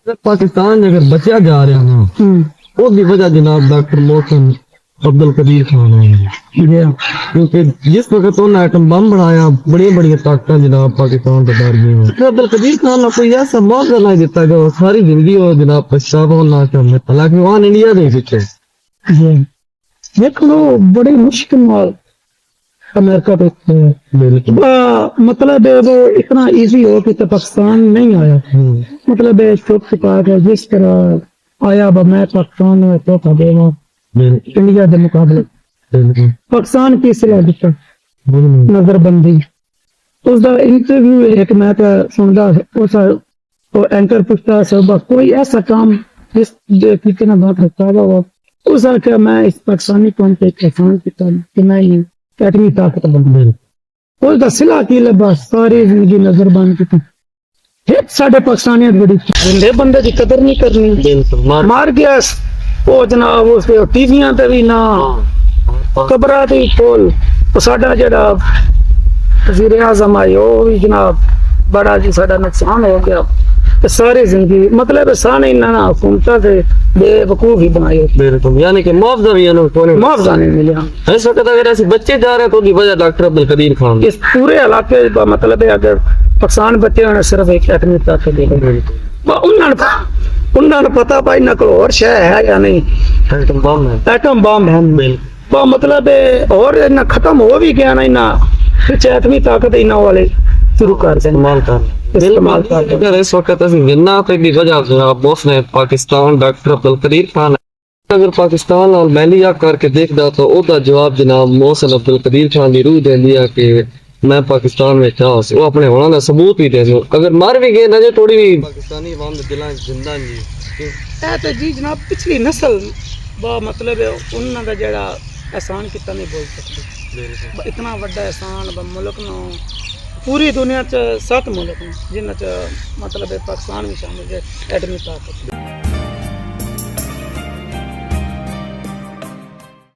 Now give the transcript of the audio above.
पाकिस्तान अगर बचा जा रहा ना उसकी वजह जनाब डॉक्टर मोहसिन अब्दुल कदीर खान है। क्योंकि जिस वक्त उन्होंने एटम बम बनाया बड़ी बड़ी ताकत जनाब पाकिस्तान से डर गई। तो अब्दुल कदीर खान ने कोई ऐसा मौका नहीं दिता जो सारी जिंदगी वो जनाब पछतावा होना चाहते, हालांकि वहां इंडिया दे पीछे देखो बड़ी मुश्किल नाल अमेरिका पे मतलब वो इतना इजी हो कि तो पाकिस्तान नहीं आया। मतलब चुप छुपा के जिस तरह आया मैं पाकिस्तान में धोखा देगा इंडिया के मुकाबले पाकिस्तान की सलाह दिता नजरबंदी उसका इंटरव्यू एक मैं सुनता उस एंकर पूछता सब कोई ऐसा काम जिस कितना बहुत पछतावा हुआ। उस आख्या मैं इस पाकिस्तानी कौम पे एहसान किया कि मैं ही एटमी ताकत बन गई। उसका सिला की बस सारी जिंदगी नजरबंद की फिर साढ़े पाकिस्तानी बड़ी जिंदे बंदे की कदर नहीं करनी मार गया वो जनाब उस टीवियां ते भी ना कबरा ते खोल साडा जेड़ा वज़ीर आज़म आए वो भी जनाब बड़ा जी साडा नुकसान हो गया। सारी जिंदगी मतलब सारे इन्होंने हुकूमत से बेवकूफ ही बनाए। बिल्कुल यानी कि मुआवजा भी मुआवजा नहीं मिला। इस वक्त अगर ऐसे बच्चे जा रहे हैं तो उसकी वजह डॉक्टर अब्दुल कदीर खान इस पूरे इलाके मतलब है अगर पाकिस्तान बच्चे होने सिर्फ एक एटमी ताकत देगा उन्होंने पता भाई नकल और शह है या नहीं एटम बम है मतलब और इन्ना खत्म हो भी गया ना इन्ना फिर एटमी ताकत इन्ना वाले शुरू कर अगर इस वक्त जिन्ना की वजह जनाब उसने पाकिस्तान डॉक्टर अब्दुल कदीर खान अगर पाकिस्तान नाल मैलिया करके देखदा तो ओदा जवाब जनाब मोहसिन अब्दुल कदीर खान की रूह देंदी है कि मैं पाकिस्तान में था वो अपने होना का सबूत भी दे दो अगर मर भी गए ना जो थोड़ी भी पाकिस्तानी अवाम दे दिलां जिंदा जी तो जी जनाब पिछली नस्ल मतलब उन्होंने जेड़ा एहसान कितना नहीं बोल सकते। इतना बड़ा एहसान मुल्क नो पूरी दुनिया च 7 मुल्क जिन्हें मतलब पाकिस्तान भी शामिल है एटमी ताकत।